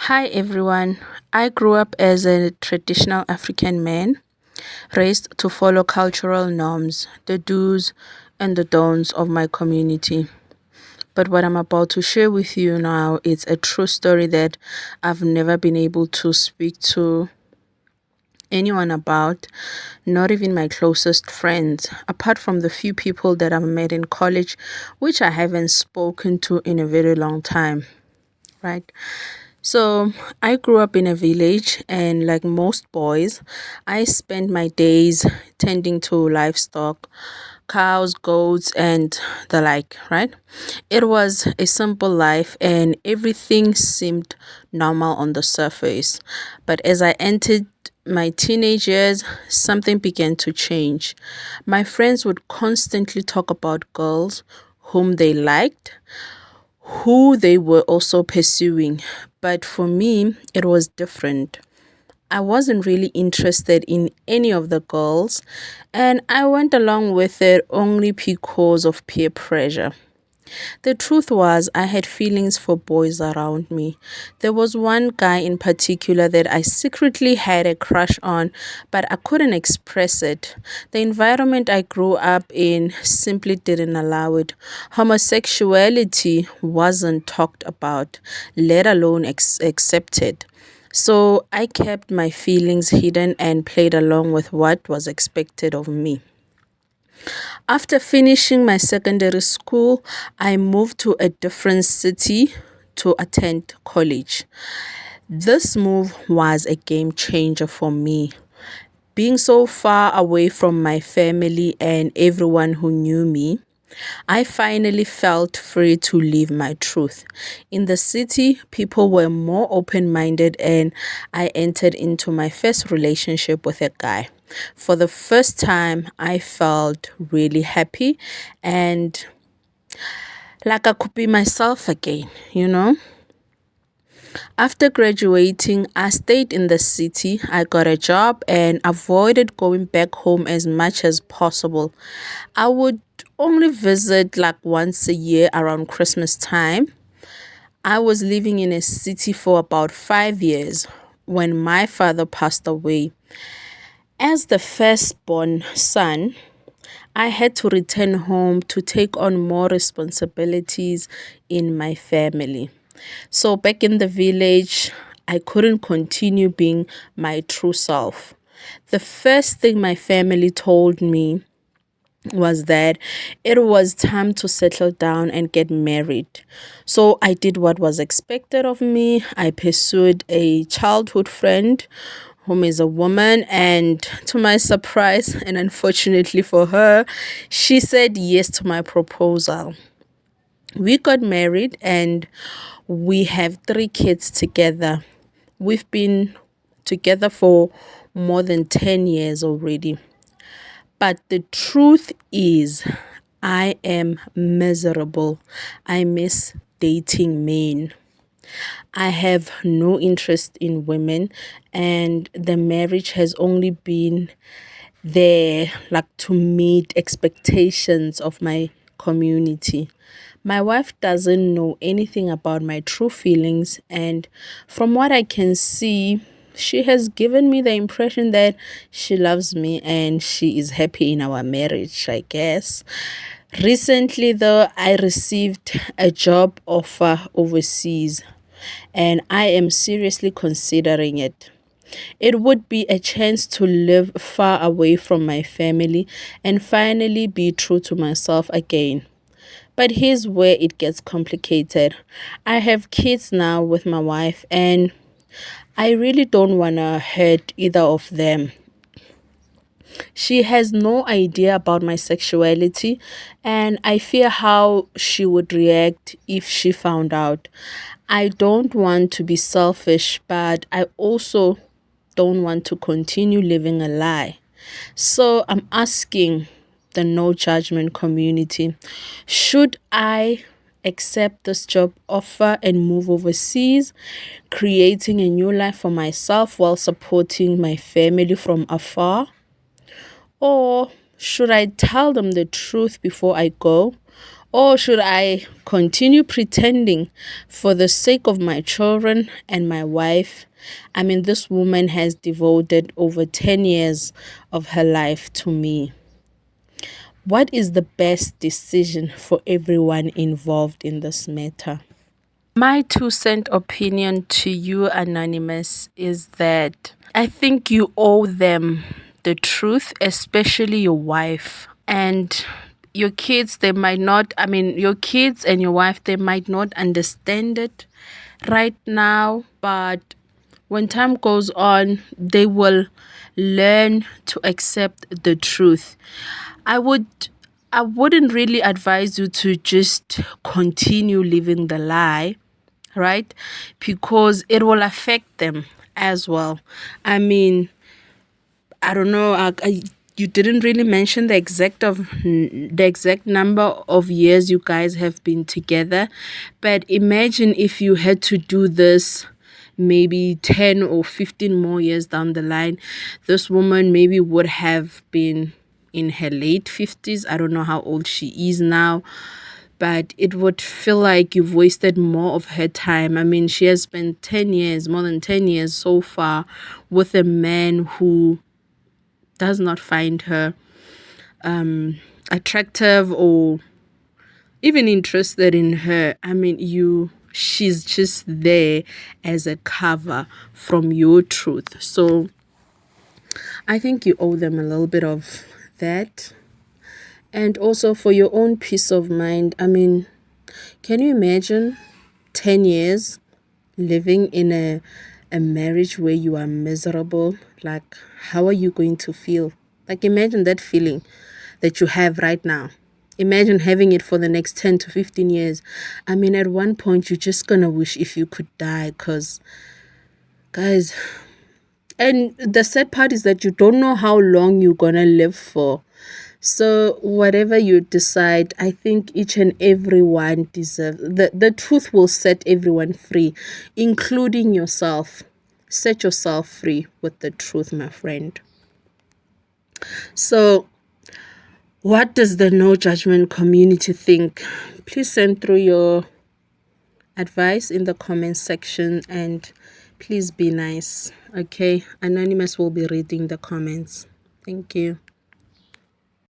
Hi everyone. I grew up as a traditional African man, raised to follow cultural norms, the do's and the don'ts of my community. But what I'm about to share with you now is a true story that I've never been able to speak to anyone about, not even my closest friends, apart from the few people that I've met in college, which I haven't spoken to in a very long time, right? So, I grew up in a village, and like most boys, I spent my days tending to livestock, cows, goats, and the like, right? It was a simple life, and everything seemed normal on the surface. But as I entered my teenage years, something began to change. My friends would constantly talk about girls whom they liked, who they were also pursuing. But for me, it was different. I wasn't really interested in any of the girls, and I went along with it only because of peer pressure. The truth was, I had feelings for boys around me. There was one guy in particular that I secretly had a crush on, but I couldn't express it. The environment I grew up in simply didn't allow it. Homosexuality wasn't talked about, let alone accepted. So I kept my feelings hidden and played along with what was expected of me. After finishing my secondary school, I moved to a different city to attend college. This move was a game changer for me. Being so far away from my family and everyone who knew me, I finally felt free to live my truth. In the city, people were more open minded, and I entered into my first relationship with a guy. For the first time, I felt really happy and like I could be myself again. After graduating, I stayed in the city. I got a job and avoided going back home as much as possible. I would only visit like once a year around Christmas time. I was living in a city for about 5 years when my father passed away. As the firstborn son, I had to return home to take on more responsibilities in my family. So back in the village, I couldn't continue being my true self. The first thing my family told me was that it was time to settle down and get married. So I did what was expected of me. I pursued a childhood friend whom is a woman, and to my surprise and unfortunately for her, she said yes to my proposal. We got married and we have 3 kids together. We've been together for more than 10 years already. But the truth is, I am miserable. I miss dating men. I have no interest in women, and the marriage has only been there like to meet expectations of my community. My wife doesn't know anything about my true feelings, and from what I can see, she has given me the impression that she loves me and she is happy in our marriage, I guess. Recently, though, I received a job offer overseas, and I am seriously considering it. It would be a chance to live far away from my family and finally be true to myself again. But here's where it gets complicated. I have kids now with my wife, and I really don't want to hurt either of them. She has no idea about my sexuality, and I fear how she would react if she found out. I don't want to be selfish, but I also don't want to continue living a lie. So I'm asking the no judgment community, should I accept this job offer and move overseas, creating a new life for myself while supporting my family from afar? Or should I tell them the truth before I go? Or should I continue pretending for the sake of my children and my wife? I mean, this woman has devoted over 10 years of her life to me. What is the best decision for everyone involved in this matter? My 2 cent opinion to you, Anonymous, is that I think you owe them the truth, especially your wife. And your kids, they might not, I mean, your kids and your wife, they might not understand it right now, but when time goes on, they will learn to accept the truth. I would I wouldn't really advise you to just continue living the lie, right? Because it will affect them as well. I mean, I don't know. You didn't really mention the exact number of years you guys have been together, but imagine if you had to do this maybe 10 or 15 more years down the line. This woman maybe would have been in her late 50s. I don't know how old she is now, but it would feel like you've wasted more of her time. I mean, she has spent 10 years, more than 10 years so far, with a man who does not find her attractive or even interested in her. I mean, she's just there as a cover from your truth. So I think you owe them a little bit of that. And also for your own peace of mind, I mean, can you imagine 10 years living in a marriage where you are miserable? Like, how are you going to feel? Like, imagine that feeling that you have right now. Imagine having it for the next 10 to 15 years. I mean, at one point, you're just gonna wish if you could die, because, guys, and the sad part is that you don't know how long you're gonna live for. So whatever you decide, I think each and everyone deserves the truth will set everyone free, including yourself. Set yourself free with the truth, my friend. So what does the No Judgment community think? Please send through your advice in the comment section, and please be nice. Okay, Anonymous will be reading the comments. Thank you.